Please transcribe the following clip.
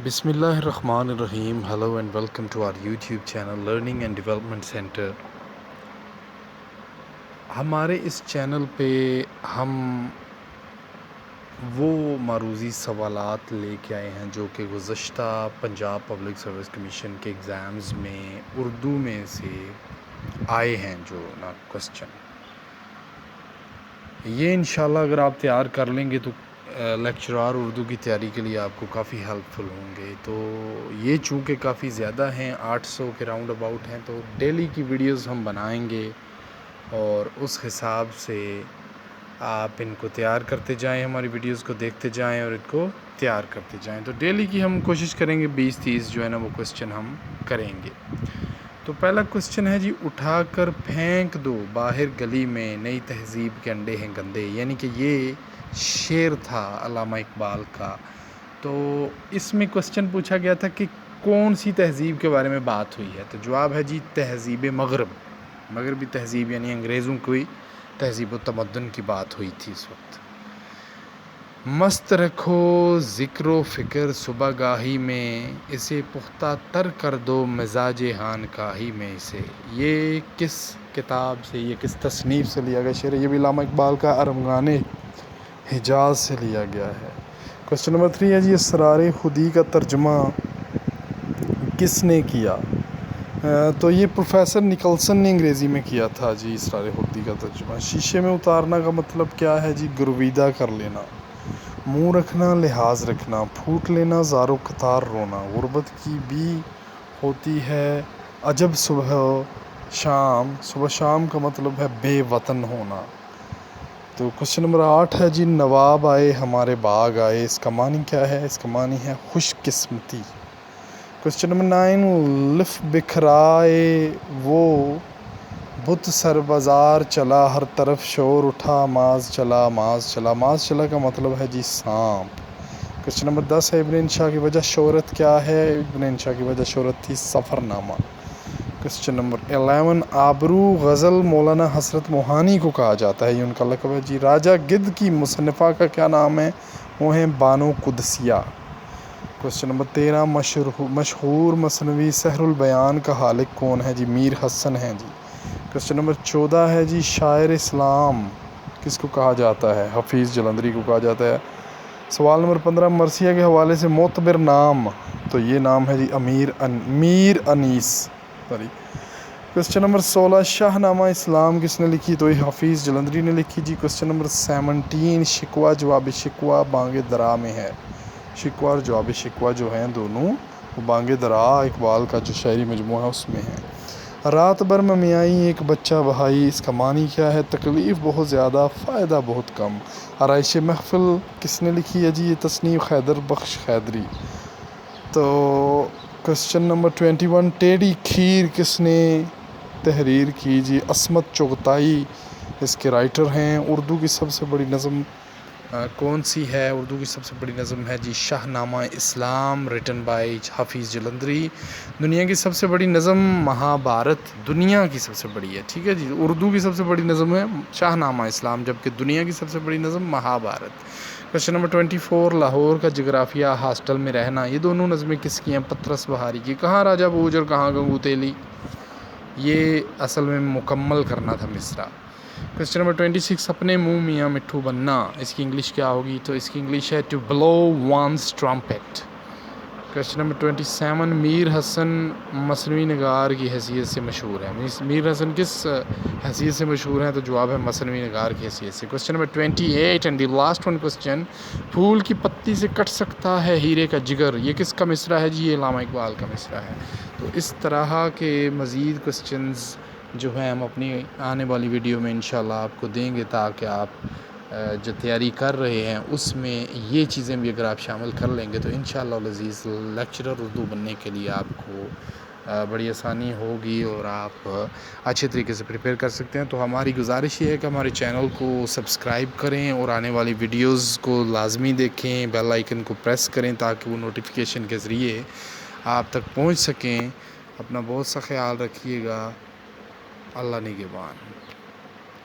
بسم اللہ الرحمن الرحیم. Hello and welcome to our YouTube channel learning and development centre. ہمارے اس چینل پہ ہم وہ معروضی سوالات لے کے آئے ہیں جو کہ گزشتہ پنجاب پبلک سروس کمیشن کے ایگزامز میں اردو میں سے آئے ہیں. جو نا کوسچن یہ انشاءاللہ اگر آپ تیار کر لیں گے تو لیکچرار اردو کی تیاری کے لیے آپ کو کافی ہیلپ فل ہوں گے. تو یہ چونکہ کافی زیادہ ہیں، 800 کے راؤنڈ اباؤٹ ہیں، تو ڈیلی کی ویڈیوز ہم بنائیں گے اور اس حساب سے آپ ان کو تیار کرتے جائیں، ہماری ویڈیوز کو دیکھتے جائیں اور ان کو تیار کرتے جائیں. تو ڈیلی کی ہم کوشش کریں گے 20-30 جو ہے نا وہ کوسچن ہم کریں گے. تو پہلا کوسچن ہے جی، اٹھا کر پھینک دو باہر گلی میں، نئی تہذیب کے انڈے ہیں گندے. یعنی کہ یہ شعر تھا علامہ اقبال کا. تو اس میں کوسچن پوچھا گیا تھا کہ کون سی تہذیب کے بارے میں بات ہوئی ہے. تو جواب ہے جی تہذیب مغربی تہذیب، یعنی انگریزوں کی تہذیب و تمدن کی بات ہوئی تھی اس وقت. مست رکھو ذکر و فکر صبح گاہی میں، اسے پختہ تر کر دو مزاج خانقاہی میں اسے. یہ کس کتاب سے، یہ کس تصنیف سے لیا گیا شعر ہے؟ یہ بھی علامہ اقبال کا ارمغان حجاز سے لیا گیا ہے. کوسچن نمبر 3 ہے جی، اسرار خودی کا ترجمہ کس نے کیا؟ تو یہ پروفیسر نکلسن نے انگریزی میں کیا تھا جی اسرار خودی کا ترجمہ. شیشے میں اتارنا کا مطلب کیا ہے جی؟ گرویدہ کر لینا. منہ رکھنا لحاظ رکھنا، پھوٹ لینا زار و قطار رونا. غربت کی بھی ہوتی ہے عجب صبح شام کا مطلب ہے بے وطن ہونا. تو کوسچن نمبر 8 ہے جی، نواب آئے ہمارے باغ آئے. اس کا معنی کیا ہے؟ اس کا معنی ہے خوش قسمتی. کوسچن نمبر 9، لف بکھرائے وہ بت سر بازار چلا، ہر طرف شور اٹھا ماز چلا. ماز چلا کا مطلب ہے جی سانپ. کوسچن نمبر 10 ہے، ابن انشا کی وجہ شہرت کیا ہے؟ ابن انشا کی وجہ شہرت تھی سفر نامہ. کوسچن نمبر 11، آبرو غزل مولانا حسرت موہانی کو کہا جاتا ہے، یہ ان کا لقب ہے جی. راجہ گدھ کی مصنفہ کا کیا نام ہے؟ وہ ہیں بانو قدسیہ. کوسچن نمبر 13، مشہور مثنوی سحر البیان کا خالق کون ہے جی؟ میر حسن ہیں جی. کوسچن نمبر 14 ہے جی، شاعر اسلام کس کو کہا جاتا ہے؟ حفیظ جلندری کو کہا جاتا ہے. سوال نمبر 15، مرثیہ کے حوالے سے معتبر نام. تو یہ نام ہے جی میر انیس. کوسچن نمبر 16، شاہ نامہ اسلام کس نے لکھی؟ تو یہ حفیظ جلندری نے لکھی جی. کوسچن نمبر 17، شکوہ جواب شکوہ بانگ درا میں ہے. شکوہ اور جواب شکوہ جو ہیں دونوں وہ بانگ درا اقبال کا جو شاعری مجموعہ ہے اس میں ہیں. رات بھر میں میائی ایک بچہ بہائی. اس کا معنی کیا ہے؟ تکلیف بہت زیادہ فائدہ بہت کم. آرائش محفل کس نے لکھی ہے جی؟ یہ تصنیف حیدر بخش حیدری. تو کوسچن نمبر 21، ٹیڑھی کھیر کس نے تحریر کی جی؟ عصمت چغتائی اس کے رائٹر ہیں. اردو کی سب سے بڑی نظم کون سی ہے؟ اردو کی سب سے بڑی نظم ہے جی شاہ نامہ اسلام، ریٹن بائی حفیظ جلندری. دنیا کی سب سے بڑی نظم مہابھارت، دنیا کی سب سے بڑی ہے، ٹھیک ہے جی. اردو کی سب سے بڑی نظم ہے شاہ نامہ اسلام، جبکہ دنیا کی سب سے بڑی نظم مہابھارت. کوسچن نمبر 24، لاہور کا جغرافیہ ہاسٹل میں رہنا. یہ دونوں نظمیں کس کی ہیں؟ پطرس بہاری کی. کہاں راجہ بوجھ اور کہاں گنگو تیلی، یہ اصل میں مکمل کرنا تھا مصرع. کوسچن نمبر 26، اپنے منہ میاں مٹھو بننا. اس کی انگلش کیا ہوگی؟ تو اس کی انگلش ہے to blow one's trumpet. Question number 27، Mir Hasan مثنوی نگار کی حیثیت سے مشہور ہے. میر حسن کس حیثیت سے مشہور ہیں؟ تو جواب ہے مثنوی نگار کی حیثیت سے. Question number 28 and the last one question, پھول کی پتی سے کٹ سکتا ہے ہیرے کا جگر. یہ کس کا مصرع ہے جی؟ یہ علامہ اقبال کا مصرع ہے. تو اس طرح کے مزید کوسچنز جو ہیں ہم اپنی آنے والی ویڈیو میں انشاءاللہ آپ کو دیں گے، تاکہ آپ جو تیاری کر رہے ہیں اس میں یہ چیزیں بھی اگر آپ شامل کر لیں گے تو انشاءاللہ العزیز لیکچرر اردو بننے کے لیے آپ کو بڑی آسانی ہوگی اور آپ اچھے طریقے سے پریپیئر کر سکتے ہیں. تو ہماری گزارش یہ ہے کہ ہمارے چینل کو سبسکرائب کریں اور آنے والی ویڈیوز کو لازمی دیکھیں، بیل آئیکن کو پریس کریں تاکہ وہ نوٹیفیکیشن کے ذریعے آپ تک پہنچ سکیں. اپنا بہت سا خیال رکھیے گا. اللہ نگہبان.